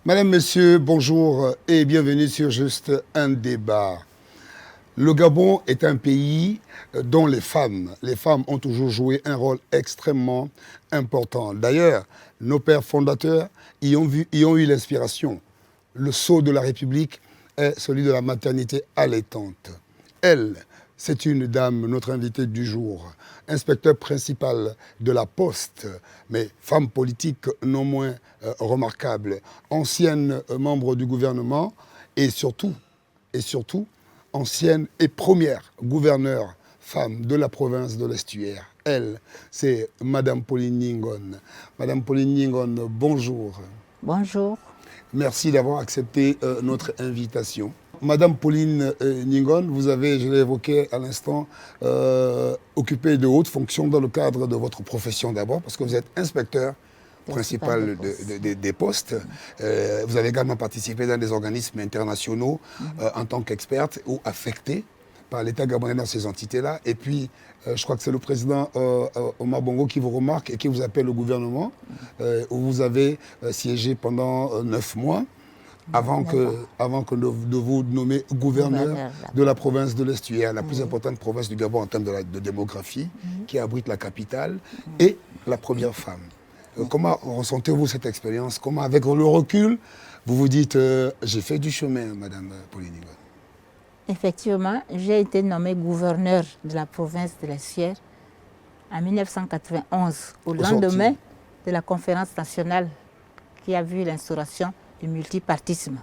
Madame, Monsieur, bonjour et bienvenue sur Juste un débat. Le Gabon est un pays dont les femmes ont toujours joué un rôle extrêmement important. D'ailleurs, nos pères fondateurs y ont eu l'inspiration. Le sceau de la République est celui de la maternité allaitante. Elle, c'est une dame, notre invitée du jour, inspecteur principal de la Poste, mais femme politique non moins remarquable, ancienne membre du gouvernement et surtout, ancienne et première gouverneure femme de la province de l'Estuaire. Elle, c'est Madame Pauline Ningon. Madame Pauline Ningon, bonjour. Bonjour. Merci d'avoir accepté notre invitation. Madame Pauline Ningon, vous avez, je l'ai évoqué à l'instant, occupé de hautes fonctions dans le cadre de votre profession d'abord, parce que vous êtes inspecteur principal des postes. Vous avez également participé dans des organismes internationaux en tant qu'experte ou affectée par l'État gabonais dans ces entités-là. Et puis, je crois que c'est le président Omar Bongo qui vous remarque et qui vous appelle au gouvernement, où vous avez siégé pendant 9 mois. Avant que de vous nommer gouverneur de la province de l'Estuaire, la plus importante province du Gabon en termes de démographie, qui abrite la capitale et la première femme. Comment ressentez-vous cette expérience? Comment, avec le recul, vous vous dites j'ai fait du chemin, Madame Pauline Ningon? Effectivement, j'ai été nommée gouverneur de la province de l'Estuaire en 1991, au lendemain de la conférence nationale qui a vu l'instauration du multipartisme.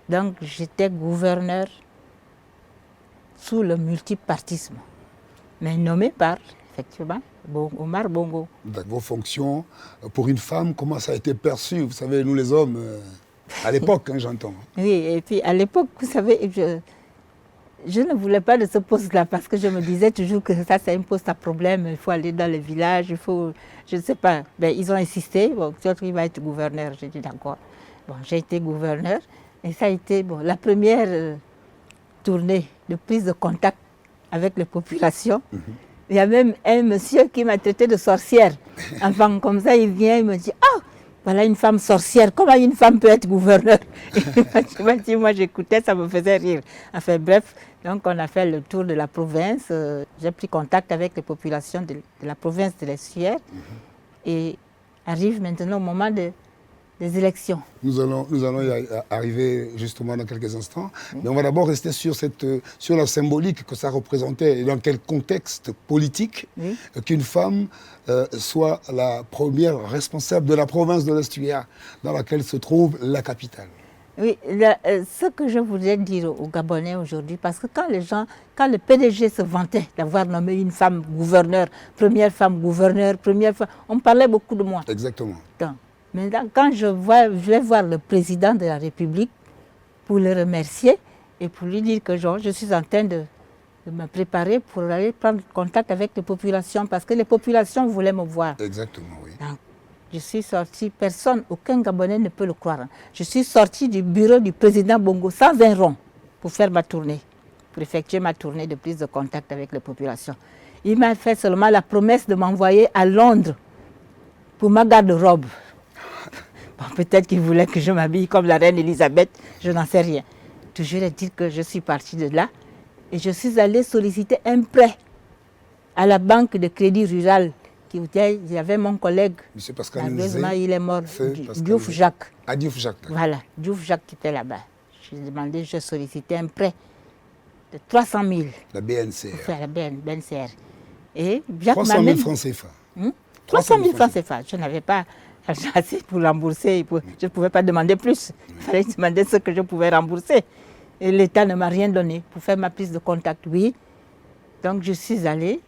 Donc j'étais gouverneur sous le multipartisme, mais nommé par, effectivement, Omar Bongo. Vos fonctions, pour une femme, comment ça a été perçu? Vous savez, nous les hommes, à l'époque, j'entends. Oui, et puis à l'époque, vous savez, je ne voulais pas de ce poste-là parce que je me disais toujours que ça, c'est un poste à problème. Il faut aller dans les villages, il faut, je ne sais pas. Ben, ils ont insisté, bon, il va être gouverneur. J'ai dit d'accord. Bon, j'ai été gouverneur et ça a été la première tournée de prise de contact avec les populations. Il y a même un monsieur qui m'a traité de sorcière. Enfin, comme ça, il vient, il me dit « Ah, voilà une femme sorcière, comment une femme peut être gouverneur ?» Moi, j'écoutais, ça me faisait rire. Enfin, bref, donc on a fait le tour de la province. J'ai pris contact avec les populations de la province de l'Estuaire. Et arrive maintenant au moment des élections. Nous allons y arriver justement dans quelques instants. Mais on va d'abord rester sur la symbolique que ça représentait et dans quel contexte politique qu'une femme soit la première responsable de la province de l'Estuaire dans laquelle se trouve la capitale. Oui, ce que je voudrais dire aux Gabonais aujourd'hui, parce que quand le PDG se vantait d'avoir nommé une femme gouverneur, première femme gouverneur, on parlait beaucoup de moi. Exactement. Donc, maintenant, quand je vais voir le président de la République pour le remercier et pour lui dire que je suis en train de me préparer pour aller prendre contact avec les populations, parce que les populations voulaient me voir. Exactement, oui. Donc, je suis sortie, aucun Gabonais ne peut le croire. Je suis sortie du bureau du président Bongo sans un rond pour faire ma tournée, pour effectuer ma tournée de prise de contact avec les populations. Il m'a fait seulement la promesse de m'envoyer à Londres pour ma garde-robe. Bon, peut-être qu'il voulait que je m'habille comme la reine Elisabeth, je n'en sais rien. Toujours est-il que je suis partie de là et je suis allée solliciter un prêt à la banque de crédit rural. Il y avait mon collègue, malheureusement il est mort, Diouf Jacques. Ah, Diouf Jacques. Voilà, Diouf Jacques qui était là-bas. Je sollicitais un prêt de 300 000. La BNCR. Pour faire la BNCR. Et Jacques 300 000 francs CFA. 300 000 francs CFA. Je n'avais pas assez pour rembourser. Je ne pouvais pas demander plus. Il fallait demander ce que je pouvais rembourser. Et l'État ne m'a rien donné pour faire ma prise de contact. Oui. Donc je suis allée.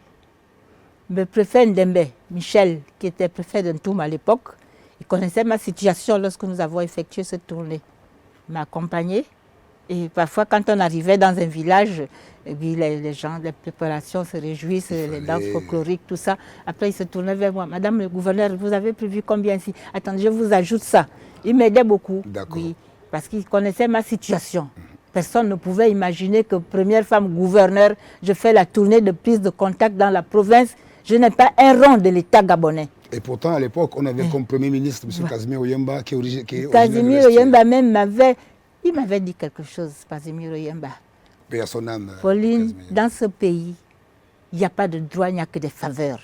Le préfet Ndembe, Michel, qui était préfet de Ntoum à l'époque, il connaissait ma situation lorsque nous avons effectué cette tournée. Il m'a accompagnée. Et parfois, quand on arrivait dans un village, et puis les gens, les préparations se réjouissent, les danses folkloriques, tout ça. Après, ils se tournaient vers moi. Madame le gouverneur, vous avez prévu combien ici? Attendez, je vous ajoute ça. Il m'aidait beaucoup. D'accord. Oui. parce qu'ils connaissaient ma situation. Personne ne pouvait imaginer que première femme gouverneur, je fais la tournée de prise de contact dans la province. Je n'ai pas un rond de l'État gabonais. Et pourtant, à l'époque, on avait comme Premier ministre M. Casimir Oyemba, qui est originaire de Casimir Oyemba même m'avait dit quelque chose, Casimir Oyemba. Paix à son âme. Pauline, dans ce pays, il n'y a pas de droit, il n'y a que des faveurs.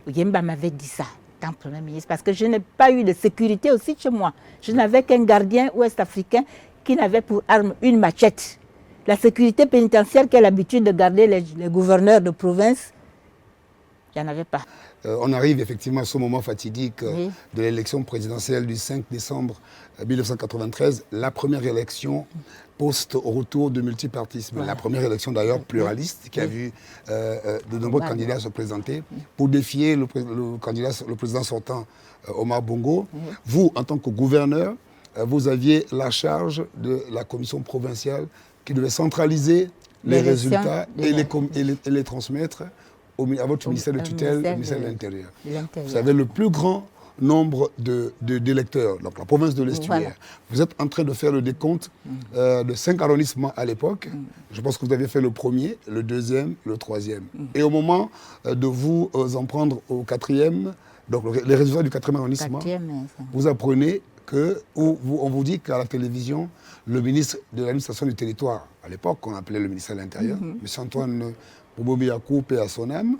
Oyemba m'avait dit ça, tant Premier ministre, parce que je n'ai pas eu de sécurité aussi chez moi. Je n'avais qu'un gardien ouest-africain qui n'avait pour arme une machette. La sécurité pénitentiaire qui a l'habitude de garder les gouverneurs de province, il n'y en avait pas. On arrive effectivement à ce moment fatidique de l'élection présidentielle du 5 décembre 1993, la première élection post-retour du multipartisme. Voilà. La première élection d'ailleurs pluraliste qui a vu de nombreux candidats se présenter pour défier le président sortant Omar Bongo. Vous, en tant que gouverneur, vous aviez la charge de la commission provinciale qui devait centraliser les résultats et les transmettre à votre ministère de tutelle, le ministère de l'Intérieur. Vous avez le plus grand nombre d'électeurs, donc la province de l'Estuaire. Voilà. Vous êtes en train de faire le décompte de 5 arrondissements à l'époque. Je pense que vous avez fait le premier, le deuxième, le troisième. Et au moment de vous en prendre au 4e, donc les résultats du 4e arrondissement, vous apprenez on vous dit qu'à la télévision, le ministre de l'administration du territoire, à l'époque qu'on appelait le ministère de l'Intérieur, M. Antoine Bobobiakou, paix à son âme,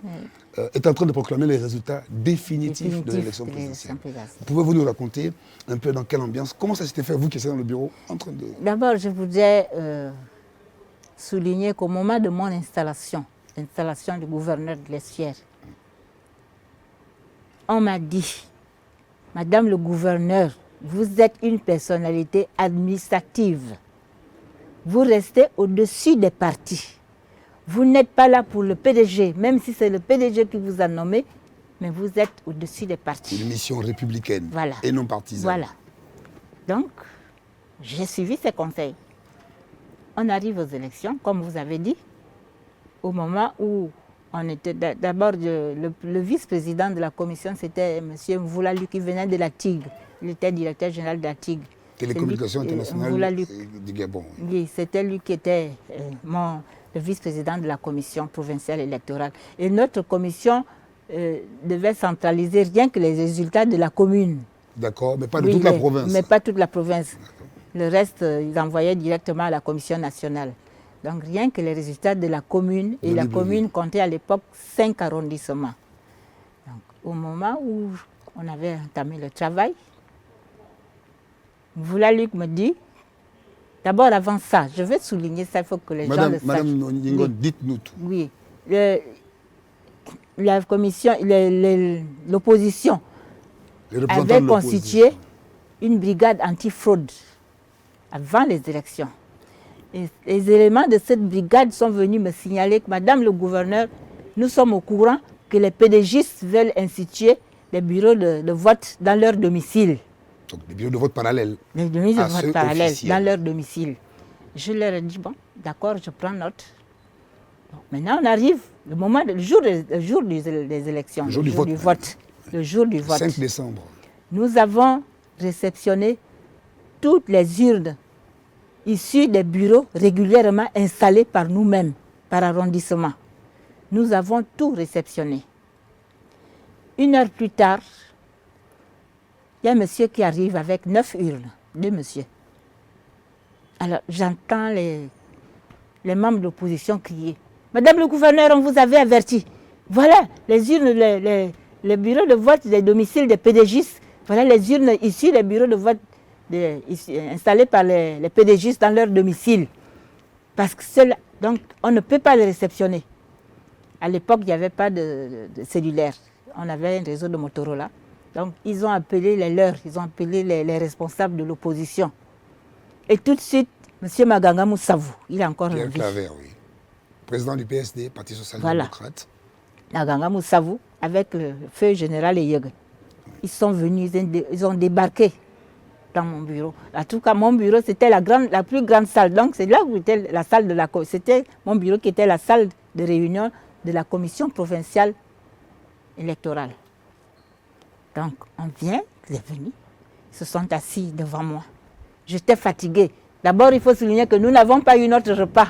est en train de proclamer les résultats définitifs de l'élection présidentielle. Pouvez-vous nous raconter un peu dans quelle ambiance, comment ça s'était fait, vous qui étiez dans le bureau, en train de... D'abord, je voudrais souligner qu'au moment de mon installation, l'installation du gouverneur de l'Estuaire, on m'a dit, Madame le gouverneur, vous êtes une personnalité administrative. Vous restez au-dessus des partis. Vous n'êtes pas là pour le PDG, même si c'est le PDG qui vous a nommé, mais vous êtes au-dessus des partis. Une mission républicaine et non partisane. Voilà. Donc, j'ai suivi ces conseils. On arrive aux élections, comme vous avez dit, au moment où on était d'abord le vice-président de la commission, c'était M. Mvoulalu qui venait de la TIG. Il était directeur général de la TIG. Télécommunications internationales du Gabon. Oui, c'était lui qui était le vice-président de la commission provinciale électorale. Et notre commission devait centraliser rien que les résultats de la commune. D'accord, mais pas de toute la province. Mais pas toute la province. Le reste, ils envoyaient directement à la commission nationale. Donc rien que les résultats de la commune. Et la commune comptait à l'époque 5 arrondissements. Donc, au moment où on avait entamé le travail, Mvoulalu me dit, d'abord avant ça, je vais souligner ça, il faut que les gens le sachent. Madame Ningon, dites-nous tout. Oui, la commission, l'opposition avait constitué une brigade anti-fraude avant les élections. Et les éléments de cette brigade sont venus me signaler que, Madame le gouverneur, nous sommes au courant que les PDGistes veulent instituer des bureaux de vote dans leur domicile. Donc des bureaux de vote parallèles. Des bureaux de vote parallèles dans leur domicile. Je leur ai dit, bon, d'accord, je prends note. Bon, maintenant, on arrive, le jour des élections, le jour du vote. Le jour du vote. 5 décembre. Nous avons réceptionné toutes les urnes issues des bureaux régulièrement installés par nous-mêmes, par arrondissement. Nous avons tout réceptionné. 1 heure plus tard, il y a un monsieur qui arrive avec 9 urnes, 2 messieurs. Alors, j'entends les membres de l'opposition crier. Madame le gouverneur, on vous avait averti. Voilà, les urnes, les bureaux de vote des domiciles des PDGistes. Voilà les urnes issues des bureaux de vote installés par les PDGistes dans leur domicile. Parce que donc, on ne peut pas les réceptionner. À l'époque, il n'y avait pas de cellulaire. On avait un réseau de Motorola. Donc, ils ont appelé les leurs, ils ont appelé les responsables de l'opposition. Et tout de suite, M. Maganga Moussavou, il est encore en vie. Pierre Claver, oui. Président du PSD, Parti social-démocrate. Voilà. Maganga Moussavou, avec le feu général Eyeg. Ils sont venus, ils ont débarqué dans mon bureau. En tout cas, mon bureau, c'était la plus grande salle. Donc, c'est là où était la salle de la... C'était mon bureau qui était la salle de réunion de la commission provinciale électorale. Donc, on vient, ils sont venus, ils se sont assis devant moi. J'étais fatiguée. D'abord, il faut souligner que nous n'avons pas eu notre repas.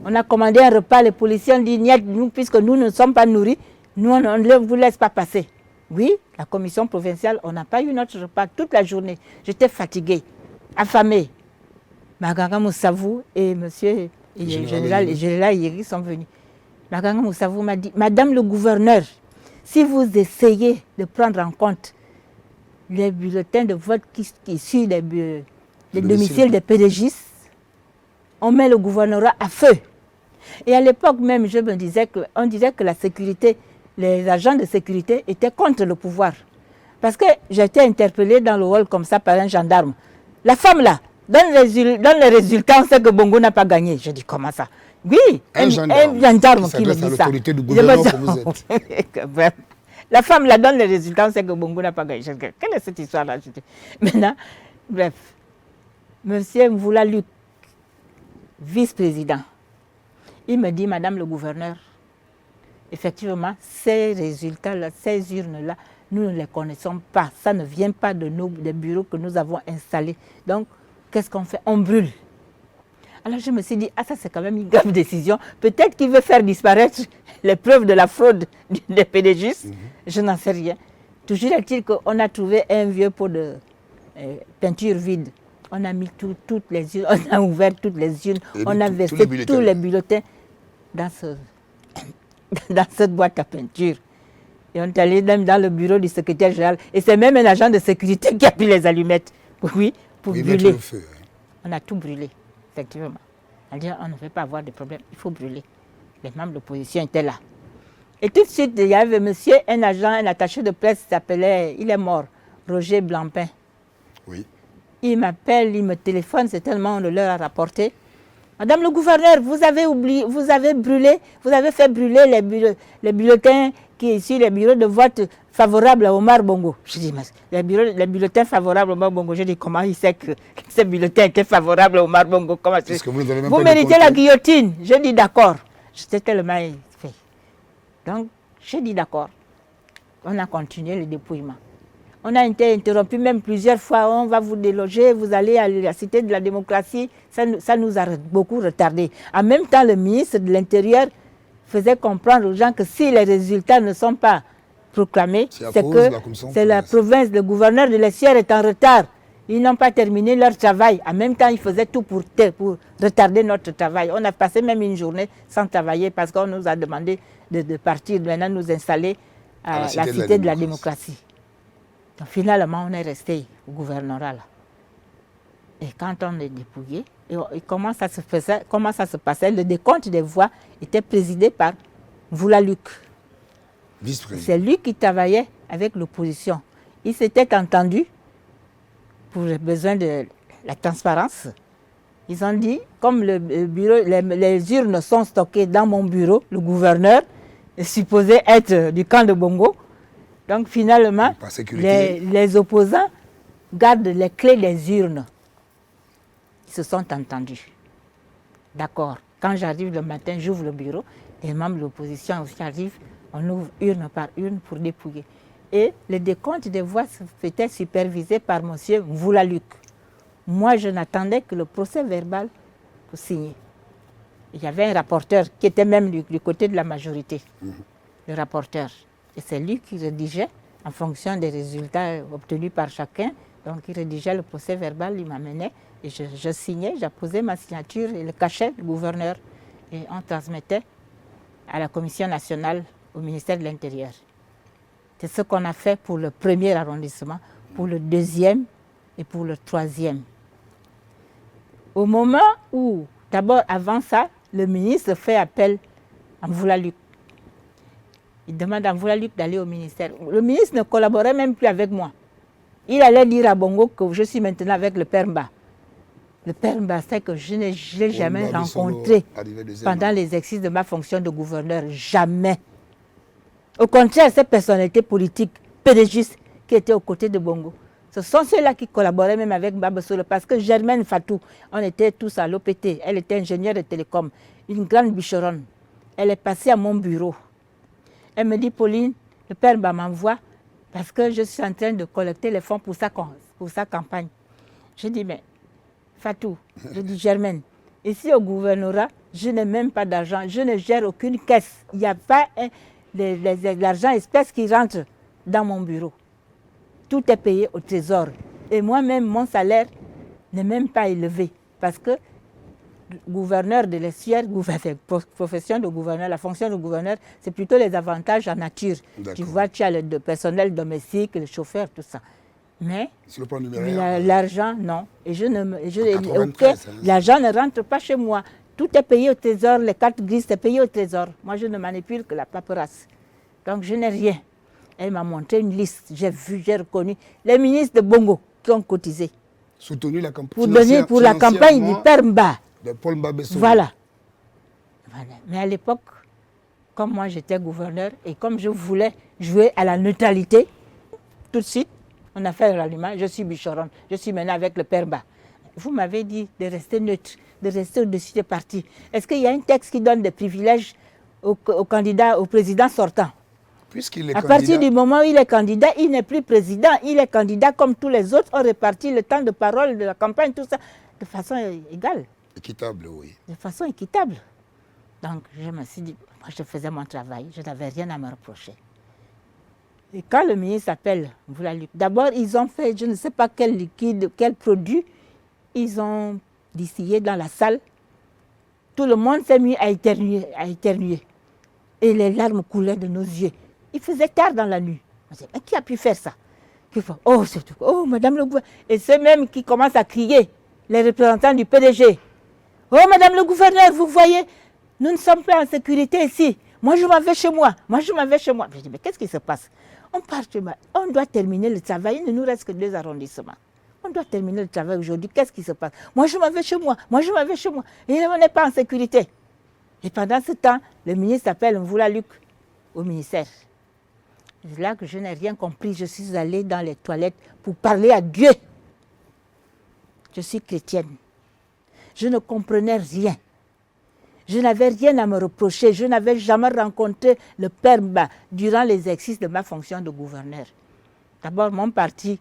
On a commandé un repas, les policiers ont dit, nous, puisque nous ne sommes pas nourris, nous, on ne vous laisse pas passer. Oui, la commission provinciale, on n'a pas eu notre repas toute la journée. J'étais fatiguée, affamée. Maganga Moussavou et monsieur le général Yeri sont venus. Maganga Moussavou m'a dit, Madame le gouverneur, si vous essayez de prendre en compte les bulletins de vote qui suivent les domiciles des pédégistes, on met le gouvernorat à feu. Et à l'époque même, on disait que la sécurité, les agents de sécurité étaient contre le pouvoir. Parce que j'ai été interpellée dans le hall comme ça par un gendarme. La femme là, dans les résultats, on sait que Bongo n'a pas gagné. Je dis, comment ça? Oui, un gendarme qui me dit ça. L'autorité du gouvernement que vous êtes. La femme là, dans les résultats, on sait que Bongo n'a pas gagné. Je dis, quelle est cette histoire-là? Maintenant, bref, monsieur Mvoula Luc, vice-président, il me dit, Madame le gouverneur, effectivement, ces résultats-là, ces urnes-là, nous ne les connaissons pas. Ça ne vient pas des bureaux que nous avons installés. Donc, qu'est-ce qu'on fait? On brûle. Alors je me suis dit, ça c'est quand même une grave décision. Peut-être qu'il veut faire disparaître les preuves de la fraude des pédégistes. Je n'en sais rien. Toujours est-il qu'on a trouvé un vieux pot de peinture vide. On a mis toutes les urnes, on a ouvert toutes les urnes, on a versé tous les bulletins dans cette boîte à peinture. Et on est allé même dans le bureau du secrétaire général. Et c'est même un agent de sécurité qui a pris les allumettes. Oui, pour brûler. On a tout brûlé, effectivement. On dit, on ne veut pas avoir de problème, il faut brûler. Les membres de l'opposition étaient là. Et tout de suite, il y avait un agent, un attaché de presse qui s'appelait, il est mort, Roger Blampin. Oui. Il m'appelle, il me téléphone, c'est tellement on le leur a rapporté. Madame le gouverneur, vous avez oublié, vous avez fait brûler les bulletins qui sont les bureaux de vote favorables à Omar Bongo. Je dis, mais les bulletins favorables à Omar Bongo, je dis, comment il sait que ces bulletins étaient favorables à Omar Bongo? Vous méritez la guillotine. Je dis d'accord. J'étais tellement fait. Donc, j'ai dit d'accord. On a continué le dépouillement. On a été interrompu même plusieurs fois. On va vous déloger, vous allez à la Cité de la démocratie. Ça nous a beaucoup retardé. En même temps, le ministre de l'Intérieur faisait comprendre aux gens que si les résultats ne sont pas proclamés, c'est que la province, le gouverneur de l'Essière est en retard. Ils n'ont pas terminé leur travail. En même temps, ils faisaient tout pour retarder notre travail. On a passé même une journée sans travailler parce qu'on nous a demandé de partir, maintenant nous installer à la Cité de la démocratie. Donc, finalement, on est resté au gouvernorat là. Et quand on est dépouillé, comment ça se passait? Le décompte des voix était présidé par Mvoula Luc. C'est lui qui travaillait avec l'opposition. Il s'était entendu pour les besoins de la transparence. Ils ont dit, comme le bureau, les urnes sont stockées dans mon bureau, le gouverneur est supposé être du camp de Bongo. Donc finalement, les opposants gardent les clés des urnes. Ils se sont entendus. D'accord. Quand j'arrive le matin, j'ouvre le bureau, les membres de l'opposition aussi arrivent, on ouvre urne par urne pour dépouiller. Et le décompte des voix était supervisé par M. Mvoula Luc. Moi, je n'attendais que le procès verbal pour signer. Il y avait un rapporteur qui était même du côté de la majorité, le rapporteur. Et c'est lui qui rédigeait en fonction des résultats obtenus par chacun. Donc, il rédigeait le procès verbal, il m'amenait et je signais, j'apposais ma signature et le cachet du gouverneur. Et on transmettait à la Commission nationale, au ministère de l'Intérieur. C'est ce qu'on a fait pour le premier arrondissement, pour le deuxième et pour le troisième. Au moment où, d'abord avant ça, le ministre fait appel à Mvoula Luc. Il demande à Mvoula Luc d'aller au ministère. Le ministre ne collaborait même plus avec moi. Il allait dire à Bongo que je suis maintenant avec le Père Mba. Le Père Mba, c'est que je n'ai jamais rencontré pendant l'exercice de ma fonction de gouverneur. Jamais. Au contraire, ces personnalités politiques, pédégistes, qui étaient aux côtés de Bongo, ce sont ceux-là qui collaboraient même avec Baba Solo. Parce que Germaine Fatou, on était tous à l'OPT. Elle était ingénieure de télécom, une grande bicheronne. Elle est passée à mon bureau. Elle me dit, Pauline, le Père Mba m'envoie parce que je suis en train de collecter les fonds pour sa campagne. Je dis, mais Fatou, je dis Germaine, ici au gouvernorat, je n'ai même pas d'argent, je ne gère aucune caisse. Il n'y a pas l'argent espèce qui rentre dans mon bureau. Tout est payé au trésor. Et moi-même, mon salaire n'est même pas élevé parce que gouverneur de l'estuaire, profession de gouverneur, la fonction de gouverneur, c'est plutôt les avantages en nature. Tu vois, tu as le personnel domestique, le chauffeur, tout ça. Mais sur le plan numéraire, l'argent, non. Et hein, l'argent ne rentre pas chez moi. Tout est payé au trésor, les cartes grises, c'est payé au trésor. Moi, je ne manipule que la paperasse. Donc, je n'ai rien. Elle m'a montré une liste. J'ai vu, j'ai reconnu les ministres de Bongo qui ont cotisé. Soutenu la campagne. Pour la campagne du Père Mba. De Paul Mba Bessou. Voilà. Mais à l'époque, comme moi j'étais gouverneur et comme je voulais jouer à la neutralité, tout de suite, on a fait le ralliement. Je suis Bichoron, je suis maintenant avec le Père Mba. Vous m'avez dit de rester neutre, de rester au-dessus des partis. Est-ce qu'il y a un texte qui donne des privilèges au candidat, au président sortant? Puisqu'il est à partir du moment où il est candidat, il n'est plus président, il est candidat comme tous les autres, on répartit le temps de parole de la campagne, tout ça, de façon égale. Équitable, oui. De façon équitable. Donc je me suis dit, moi je faisais mon travail, je n'avais rien à me reprocher. Et quand le ministre appelle, d'abord ils ont fait, je ne sais pas quel liquide, quel produit, ils ont distillé dans la salle. Tout le monde s'est mis à éternuer. Et les larmes coulaient de nos yeux. Il faisait tard dans la nuit. On dit, mais qui a pu faire ça? Oh, c'est tout. Oh, madame le gouverneur. Et ceux même qui commencent à crier, les représentants du PDG. Oh, madame le gouverneur, vous voyez, nous ne sommes pas en sécurité ici. Moi, je m'en vais chez moi. Je dis, mais qu'est-ce qui se passe? On doit terminer le travail. Il ne nous reste que 2 arrondissements. On doit terminer le travail aujourd'hui. Qu'est-ce qui se passe? Moi, je m'en vais chez moi. Et on n'est pas en sécurité. Et pendant ce temps, le ministre appelle Mvula Luc au ministère. C'est là que je n'ai rien compris. Je suis allée dans les toilettes pour parler à Dieu. Je suis chrétienne. Je ne comprenais rien. Je n'avais rien à me reprocher. Je n'avais jamais rencontré le Père Mba durant l'exercice de ma fonction de gouverneur. D'abord, mon parti,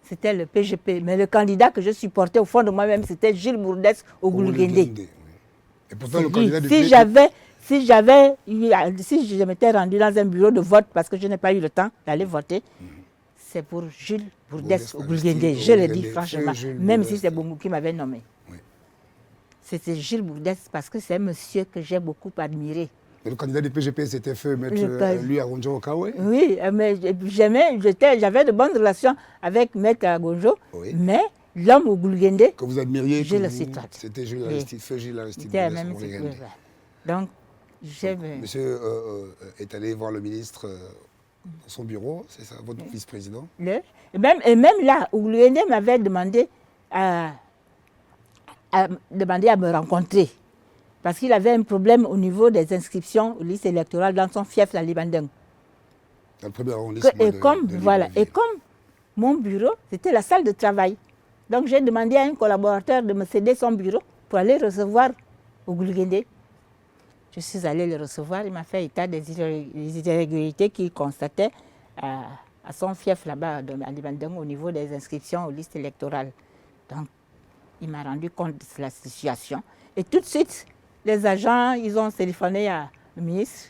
c'était le PGP. Mais le candidat que je supportais au fond de moi-même, c'était Gilles Bourdès au Goulguendé. Et pourtant, le candidat du si je m'étais rendu dans un bureau de vote parce que je n'ai pas eu le temps d'aller voter, c'est pour Gilles Bourdès au Goulguendé. Je le dis franchement, même si c'est Bongo qui m'avait nommé. Oui. C'était Gilles Bourdès parce que c'est un monsieur que j'ai beaucoup admiré. Et le candidat du PGP, c'était feu, maître lui Agonjo Okawe? Oui, mais j'avais de bonnes relations avec maître Agonjo, oui. Mais l'homme au Goulguendé, que vous admiriez, c'était Gilles Aristide, feu Gilles Aristide. Donc, monsieur est allé voir le ministre dans son bureau, c'est ça, votre vice-président? Et même là, Goulguendé m'avait demandé à me rencontrer. Parce qu'il avait un problème au niveau des inscriptions aux listes électorales dans son fief, la Libandeng. Dans le premier arrondissement Et comme mon bureau, c'était la salle de travail. Donc j'ai demandé à un collaborateur de me céder son bureau pour aller recevoir au Goulguendé. Je suis allée le recevoir, il m'a fait état des irrégularités qu'il constatait à son fief là-bas, à Libandeng, au niveau des inscriptions aux listes électorales. Donc il m'a rendu compte de la situation. Et tout de suite, les agents, ils ont téléphoné à le ministre.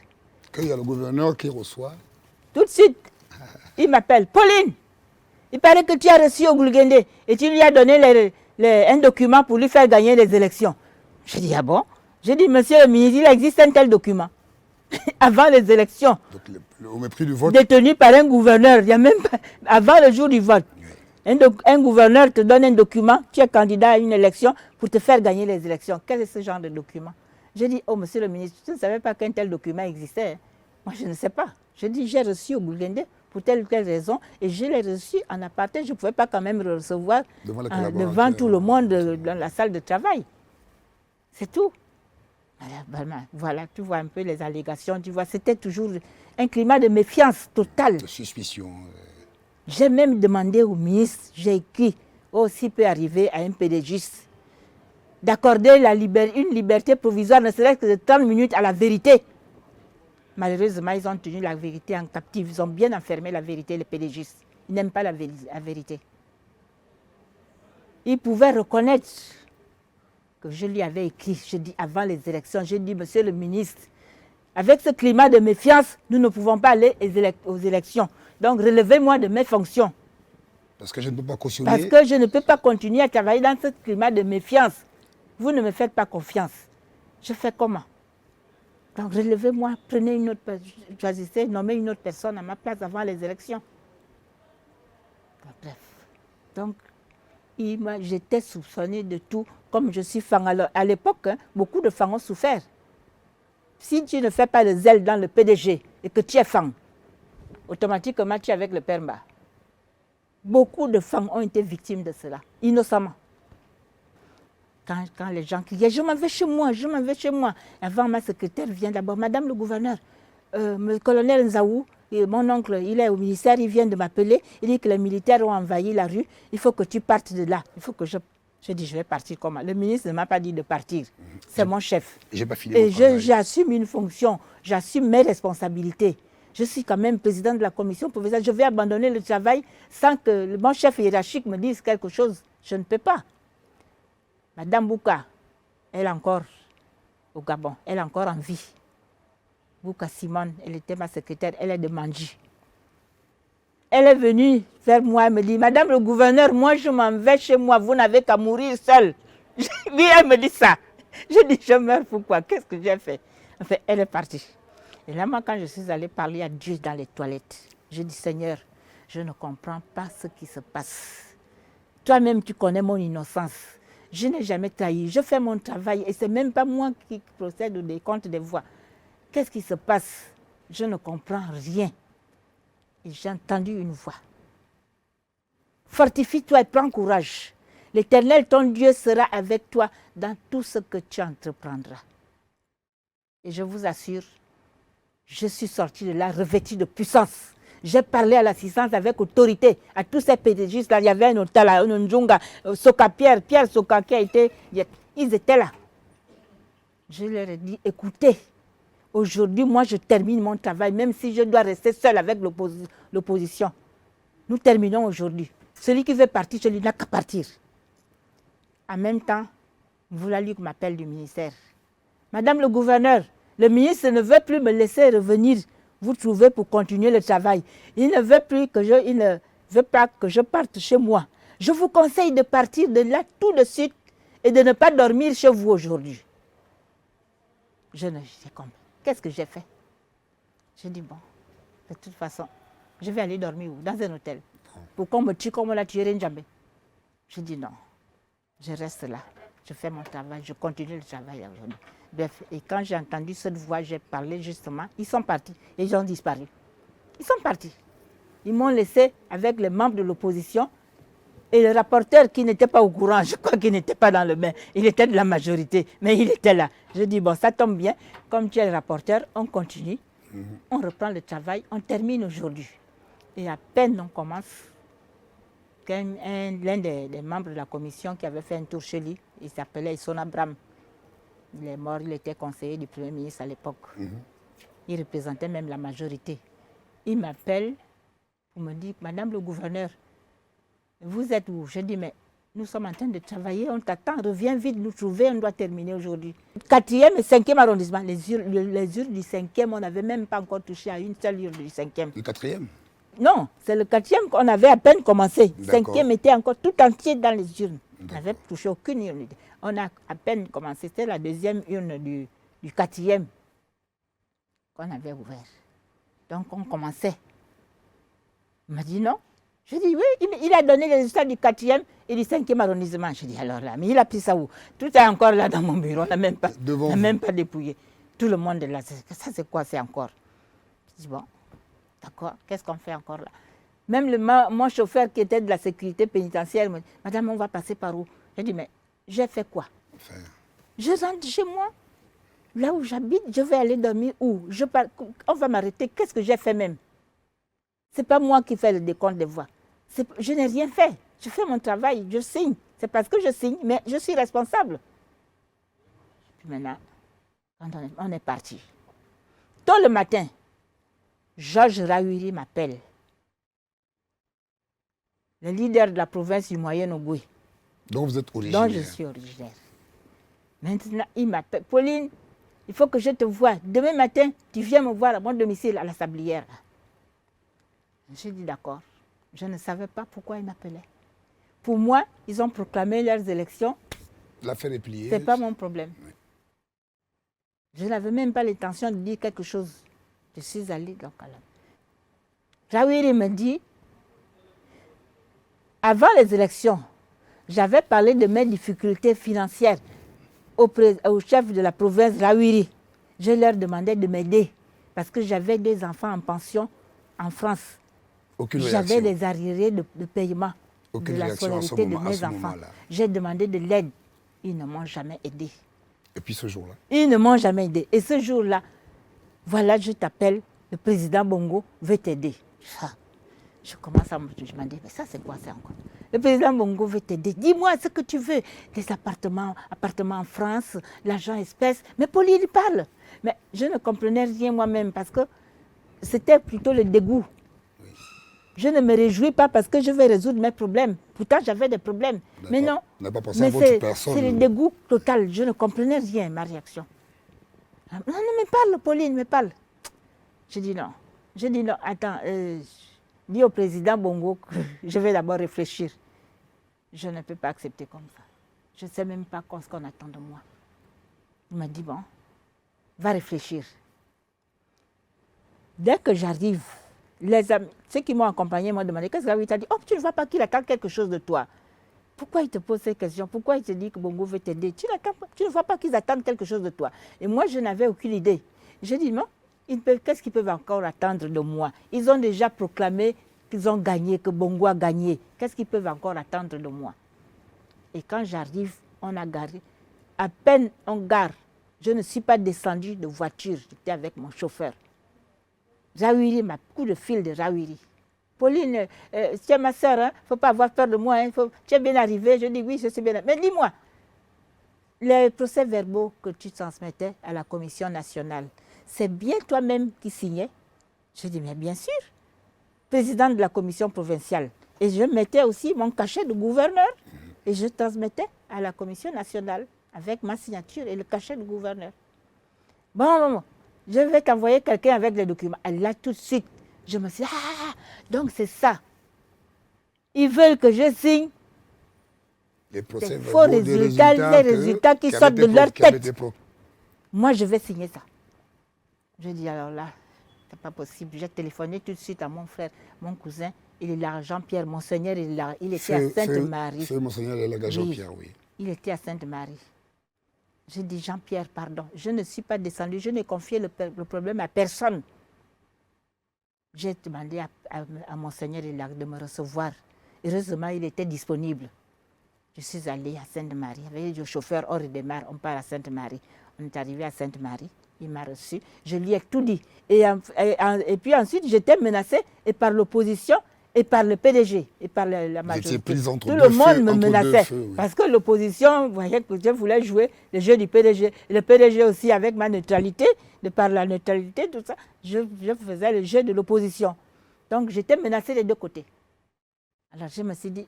Quand il y a le gouverneur qui reçoit. Tout de suite, il m'appelle. Pauline, il paraît que tu as reçu au Goulguendé et tu lui as donné un document pour lui faire gagner les élections. Je dis, ah bon? J'ai dit, monsieur le ministre, il existe un tel document. Avant les élections. Donc, au mépris du vote. Détenu par un gouverneur, il y a même pas, avant le jour du vote. Oui. Un gouverneur te donne un document, tu es candidat à une élection pour te faire gagner les élections. Quel est ce genre de document? J'ai dit, oh monsieur le ministre, tu ne savais pas qu'un tel document existait. Hein? Moi, je ne sais pas. Je dis, j'ai reçu au Goulguendé pour telle ou telle raison et je l'ai reçu en aparté. Je ne pouvais pas quand même le recevoir devant tout le monde dans la salle de travail. C'est tout. Voilà, tu vois un peu les allégations. Tu vois, c'était toujours un climat de méfiance totale. De suspicion. J'ai même demandé au ministre, j'ai écrit, oh, s'il peut arriver à un pédégiste, d'accorder une liberté provisoire, ne serait-ce que de 30 minutes à la vérité. Malheureusement, ils ont tenu la vérité en captive. Ils ont bien enfermé la vérité, les pédégistes. Ils n'aiment pas la vérité. Ils pouvaient reconnaître que je lui avais écrit, je dis avant les élections, j'ai dit, monsieur le ministre, avec ce climat de méfiance, nous ne pouvons pas aller aux élections. Donc relevez-moi de mes fonctions. Parce que je ne peux pas cautionner. Parce que je ne peux pas continuer à travailler dans ce climat de méfiance. Vous ne me faites pas confiance. Je fais comment? Donc relevez-moi, prenez une autre personne, choisissez, nommez une autre personne à ma place avant les élections. Bref. Donc, j'étais soupçonnée de tout, comme je suis fan. Alors, à l'époque, beaucoup de fans ont souffert. Si tu ne fais pas le zèle dans le PDG et que tu es fan, automatiquement tu es avec le PERMA. Beaucoup de fans ont été victimes de cela, innocemment. Quand les gens criaient, je m'en vais chez moi, je m'en vais chez moi. Avant, ma secrétaire vient d'abord, Madame le gouverneur, le colonel Nzaou, mon oncle, il est au ministère, il vient de m'appeler, il dit que les militaires ont envahi la rue, il faut que tu partes de là. Il faut que je dis, je vais partir comment? Le ministre ne m'a pas dit de partir, c'est mon chef. J'ai pas fini Et j'assume une fonction, j'assume mes responsabilités. Je suis quand même président de la commission provinciale, je vais abandonner le travail sans que mon chef hiérarchique me dise quelque chose. Je ne peux pas. Madame Bouka, elle est encore au Gabon, elle est encore en vie. Bouka Simone, elle était ma secrétaire, elle est de Mandji. Elle est venue vers moi et me dit, Madame le gouverneur, moi je m'en vais chez moi, vous n'avez qu'à mourir seule. Oui, elle me dit ça. Je dis, je meurs pourquoi? Qu'est-ce que j'ai fait? Enfin, elle est partie. Et là, moi, quand je suis allée parler à Dieu dans les toilettes, je dis, Seigneur, je ne comprends pas ce qui se passe. Toi-même, tu connais mon innocence. Je n'ai jamais trahi. Je fais mon travail et ce n'est même pas moi qui procède au décompte des voix. Qu'est-ce qui se passe? Je ne comprends rien. Et j'ai entendu une voix. Fortifie-toi et prends courage. L'Éternel, ton Dieu, sera avec toi dans tout ce que tu entreprendras. Et je vous assure, je suis sortie de là revêtue de puissance. J'ai parlé à l'assistance avec autorité, à tous ces pédagogistes là. Il y avait un hôtel, un Njunga, Soka Pierre Soka qui a été. Ils étaient là. Je leur ai dit, écoutez, aujourd'hui, moi, je termine mon travail, même si je dois rester seule avec l'opposition. Nous terminons aujourd'hui. Celui qui veut partir, je lui n'ai qu'à partir. En même temps, voilà lui qui m'appelle du ministère. Madame le gouverneur, le ministre ne veut plus me laisser revenir vous trouver pour continuer le travail. Il ne veut pas que je parte chez moi. Je vous conseille de partir de là tout de suite et de ne pas dormir chez vous aujourd'hui. Je ne sais pas. Qu'est-ce que j'ai fait? J'ai dit, bon, de toute façon, je vais aller dormir où? Dans un hôtel. Pour qu'on me tue comme on l'a tué Renjambe. Je dis non, je reste là. Je fais mon travail, je continue le travail aujourd'hui. Bref, et quand j'ai entendu cette voix, j'ai parlé justement, ils sont partis et ils ont disparu. Ils sont partis. Ils m'ont laissé avec les membres de l'opposition et le rapporteur qui n'était pas au courant, je crois qu'il n'était pas dans le bain, il était de la majorité, mais il était là. Je dis, bon, ça tombe bien, comme tu es le rapporteur, on continue, on reprend le travail, on termine aujourd'hui. Et à peine on commence, l'un des membres de la commission qui avait fait un tour chez lui, il s'appelait Issona Bram. Il est mort, il était conseiller du Premier ministre à l'époque. Il représentait même la majorité. Il m'appelle pour me dire, Madame le gouverneur, vous êtes où? Je dis, mais nous sommes en train de travailler, on t'attend, reviens vite nous trouver, on doit terminer aujourd'hui. 4e et 5e arrondissement, les urnes du 5e, on n'avait même pas encore touché à une seule urne du 5e. Le 4e? Non, c'est le 4e qu'on avait à peine commencé. Le 5e était encore tout entier dans les urnes. On n'avait touché aucune urne. On a à peine commencé. C'était la 2e urne du 4e qu'on avait ouvert. Donc on commençait. Il m'a dit non. Je dis oui, il a donné les résultats du 4e et du 5e arrondissement. Je dis alors là, mais il a pris ça où? Tout est encore là dans mon bureau, on n'a même pas dépouillé. Tout le monde est là. Ça c'est quoi? C'est encore. Je dis bon. D'accord, qu'est-ce qu'on fait encore là? Même mon chauffeur qui était de la sécurité pénitentiaire me dit, Madame, on va passer par où? J'ai dit, mais j'ai fait quoi? Je rentre chez moi, là où j'habite, je vais aller dormir où? On va m'arrêter, qu'est-ce que j'ai fait même? Ce n'est pas moi qui fais le décompte des voix. Je n'ai rien fait, je fais mon travail, je signe. C'est parce que je signe, mais je suis responsable. Puis maintenant, on est parti. Tôt le matin, Georges Raouri m'appelle, le leader de la province du Moyen-Ogooué. Dont vous êtes originaire. Dont je suis originaire. Maintenant, il m'appelle. Pauline, il faut que je te voie. Demain matin, tu viens me voir à mon domicile à la Sablière. J'ai dit d'accord. Je ne savais pas pourquoi il m'appelait. Pour moi, ils ont proclamé leurs élections. L'affaire est pliée. Ce n'est pas mon problème. Oui. Je n'avais même pas l'intention de dire quelque chose. Je suis allée donc à la... Rawiri me dit, avant les élections, j'avais parlé de mes difficultés financières au chef de la province Rawiri. Je leur demandais de m'aider parce que j'avais des enfants en pension en France. J'avais des arriérés de paiement de la scolarité de mes enfants. J'ai demandé de l'aide. Ils ne m'ont jamais aidé. Et puis ce jour-là? Ils ne m'ont jamais aidé. Et ce jour-là, voilà, je t'appelle, le président Bongo veut t'aider. Je commence à me dire, mais ça c'est quoi ça encore? Le président Bongo veut t'aider. Dis-moi ce que tu veux. Des appartements en France, l'argent espèce. Mais Pauline parle. Mais je ne comprenais rien moi-même parce que c'était plutôt le dégoût. Oui. Je ne me réjouis pas parce que je vais résoudre mes problèmes. Pourtant, j'avais des problèmes. Mais non. On n'a pas pensé à votre personne. C'est le dégoût total. Je ne comprenais rien, ma réaction. Non, mais parle, Pauline, mais parle. Je dis non. Je dis non, attends. Dis au président Bongo que je vais d'abord réfléchir. Je ne peux pas accepter comme ça. Je ne sais même pas ce qu'on attend de moi. Il m'a dit, bon, va réfléchir. Dès que j'arrive, les amis, ceux qui m'ont accompagné m'ont demandé, qu'est-ce qu'il t'a dit? Oh, tu ne vois pas qu'il attend quelque chose de toi. Pourquoi il te pose ces questions? Pourquoi il te dit que Bongo veut t'aider? Tu ne vois pas qu'ils attendent quelque chose de toi. Et moi, je n'avais aucune idée. J'ai dit, non. Qu'est-ce qu'ils peuvent encore attendre de moi? Ils ont déjà proclamé qu'ils ont gagné, que Bongo a gagné. Qu'est-ce qu'ils peuvent encore attendre de moi? Et quand j'arrive, on a garé. À peine on gare, je ne suis pas descendue de voiture. J'étais avec mon chauffeur. Rawiri, ma coup de fil de Rawiri. Pauline, tu es ma soeur, il ne faut pas avoir peur de moi. Hein, tu es bien arrivée. Je dis oui, je suis bien arrivée. Mais dis-moi, les procès-verbaux que tu transmettais à la Commission nationale, c'est bien toi-même qui signais? Je dis, mais bien sûr, président de la commission provinciale. Et je mettais aussi mon cachet de gouverneur et je transmettais à la commission nationale avec ma signature et le cachet de gouverneur. Bon, je vais t'envoyer quelqu'un avec les documents. Elle l'a tout de suite. Je me suis dit, donc c'est ça. Ils veulent que je signe les faux résultats, les résultats qui sortent de leur tête. Moi, je vais signer ça. Je dis alors là, c'est pas possible. J'ai téléphoné tout de suite à mon frère, mon cousin. Il est là, Jean-Pierre, Monseigneur, il était à Sainte-Marie. C'est Monseigneur délégat Jean-Pierre, oui. Il était à Sainte-Marie. J'ai dit, Jean-Pierre, pardon, je ne suis pas descendu, je n'ai confié le problème à personne. J'ai demandé à Monseigneur de me recevoir. Heureusement, il était disponible. Je suis allée à Sainte-Marie. Avec le chauffeur, on redémarre, on part à Sainte-Marie. On est arrivé à Sainte-Marie. Il m'a reçu, je lui ai tout dit. Et puis ensuite, j'étais menacée et par l'opposition et par le PDG et par la majorité. Tout le monde me menaçait. Oui. Parce que l'opposition voyait que je voulais jouer le jeu du PDG. Le PDG aussi, avec ma neutralité, de par la neutralité, tout ça, je faisais le jeu de l'opposition. Donc j'étais menacée des deux côtés. Alors je me suis dit,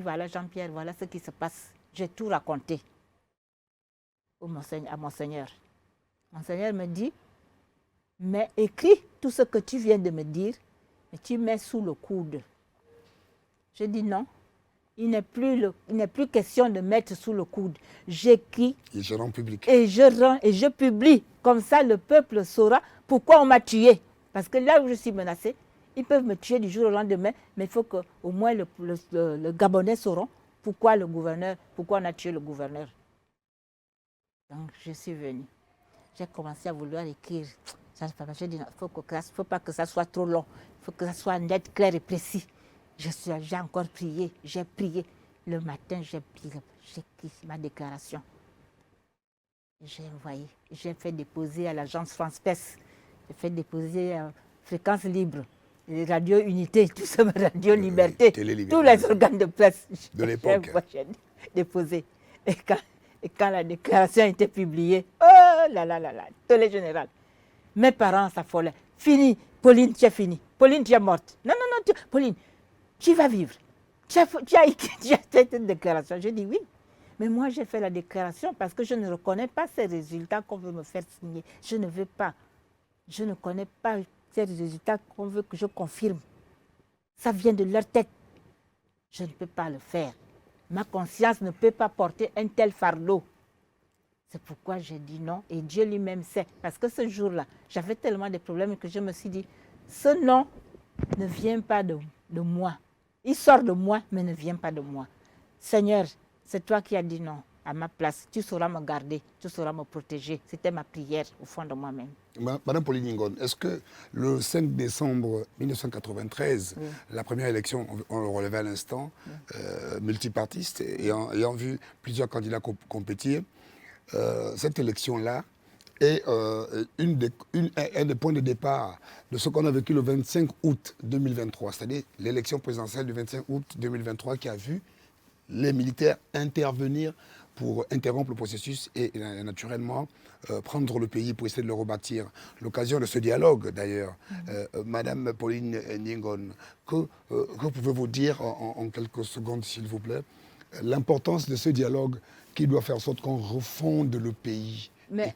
voilà Jean-Pierre, voilà ce qui se passe. J'ai tout raconté à Monseigneur. Monseigneur me dit, mais écris tout ce que tu viens de me dire, et tu mets sous le coude. Je dis non, il n'est plus question de mettre sous le coude. J'écris et je rends public. Et je publie. Comme ça, le peuple saura pourquoi on m'a tué. Parce que là où je suis menacée, ils peuvent me tuer du jour au lendemain, mais il faut qu'au moins le Gabonais sauront pourquoi on a tué le gouverneur. Donc, je suis venue. J'ai commencé à vouloir écrire. J'ai dit, il ne faut pas que ça soit trop long. Il faut que ça soit net, clair et précis. J'ai encore prié. J'ai prié. Le matin, j'ai écrit ma déclaration. J'ai envoyé. J'ai fait déposer à l'agence France Presse. J'ai fait déposer à Fréquence Libre, les Radio Unité, tout ça, Radio Liberté, tous les organes de presse. De l'époque. J'ai déposé. Et quand la déclaration a été publiée, oh là là là là, tollé général. Mes parents s'affolaient. Fini, Pauline, tu es finie. Pauline, tu es morte. Non, Pauline, tu vas vivre. Tu as fait une déclaration. Je dis oui. Mais moi, j'ai fait la déclaration parce que je ne reconnais pas ces résultats qu'on veut me faire signer. Je ne veux pas. Je ne connais pas ces résultats qu'on veut que je confirme. Ça vient de leur tête. Je ne peux pas le faire. Ma conscience ne peut pas porter un tel fardeau. C'est pourquoi j'ai dit non et Dieu lui-même sait. Parce que ce jour-là, j'avais tellement de problèmes que je me suis dit, ce non ne vient pas de moi. Il sort de moi, mais ne vient pas de moi. Seigneur, c'est toi qui as dit non à ma place. Tu sauras me garder, tu sauras me protéger. C'était ma prière au fond de moi-même. Madame Pauline Ningon, est-ce que le 5 décembre 1993, Oui. la première élection, on le relevait à l'instant, multipartiste, ayant vu plusieurs candidats compétir, cette élection-là est un des points de départ de ce qu'on a vécu le 25 août 2023, c'est-à-dire l'élection présidentielle du 25 août 2023 qui a vu les militaires intervenir pour interrompre le processus et naturellement prendre le pays pour essayer de le rebâtir. L'occasion de ce dialogue d'ailleurs. Madame Pauline Ningon, que pouvez-vous dire en quelques secondes s'il vous plaît, l'importance de ce dialogue qui doit faire en sorte qu'on refonde le pays? Mais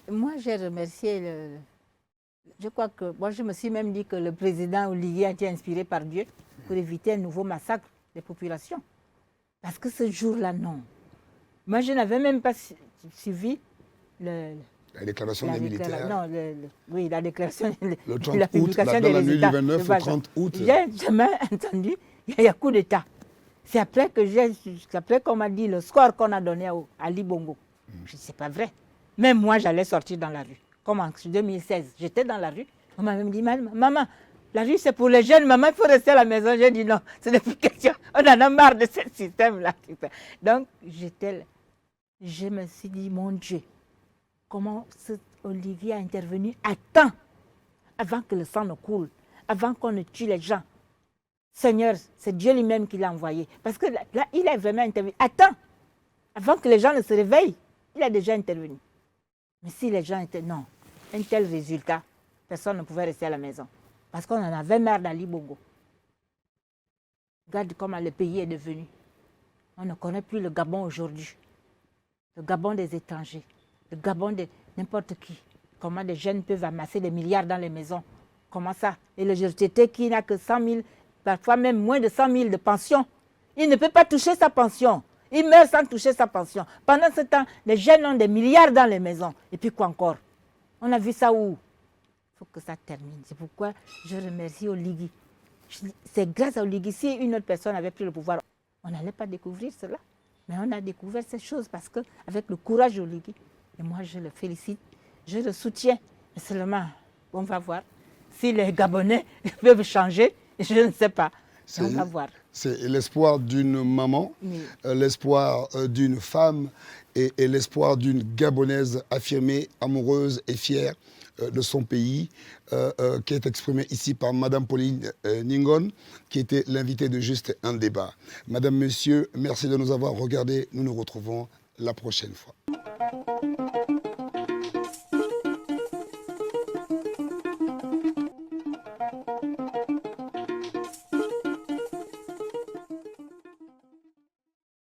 moi j'ai remercié je crois que moi je me suis même dit que le président Oligui a été inspiré par Dieu pour éviter un nouveau massacre des populations. Parce que ce jour-là, non. Moi, je n'avais même pas suivi la déclaration des militaires. Non, oui, la déclaration, le 30 la publication août, des la nuit résultats. du 29 au 30 août. J'ai jamais entendu, il y a coup d'État. C'est après qu'on m'a dit le score qu'on a donné à Ali Bongo. Je dis, c'est pas vrai. Même moi, j'allais sortir dans la rue. Comme en 2016, j'étais dans la rue. On m'a même dit, maman, la rue, c'est pour les jeunes. Maman, il faut rester à la maison. J'ai dit non, ce n'est plus question. On en a marre de ce système-là. Donc, je me suis dit, mon Dieu, comment Olivier a intervenu à temps, avant que le sang ne coule, avant qu'on ne tue les gens. Seigneur, c'est Dieu lui-même qui l'a envoyé. Parce que là, il a vraiment intervenu à temps, avant que les gens ne se réveillent. Il a déjà intervenu. Mais si les gens étaient... Non, un tel résultat, personne ne pouvait rester à la maison. Parce qu'on en avait marre d'Ali Bongo. Regarde comment le pays est devenu. On ne connaît plus le Gabon aujourd'hui. Le Gabon des étrangers. Le Gabon de n'importe qui. Comment des jeunes peuvent amasser des milliards dans les maisons. Comment ça? Et le GTT qui n'a que 100 000, parfois même moins de 100 000 de pension. Il ne peut pas toucher sa pension. Il meurt sans toucher sa pension. Pendant ce temps, les jeunes ont des milliards dans les maisons. Et puis quoi encore? On a vu ça où? Il faut que ça termine. C'est pourquoi je remercie Oligui. C'est grâce à Oligui. Si une autre personne avait pris le pouvoir, on n'allait pas découvrir cela. Mais on a découvert ces choses parce qu'avec le courage d'Oligui, et moi je le félicite, je le soutiens. Mais seulement, on va voir. Si les Gabonais peuvent changer, je ne sais pas. On va voir. C'est l'espoir d'une maman, Oui. L'espoir d'une femme et l'espoir d'une Gabonaise affirmée, amoureuse et fière de son pays, qui est exprimé ici par Madame Pauline Ningon, qui était l'invitée de Juste un débat. Madame, Monsieur, merci de nous avoir regardés. Nous nous retrouvons la prochaine fois.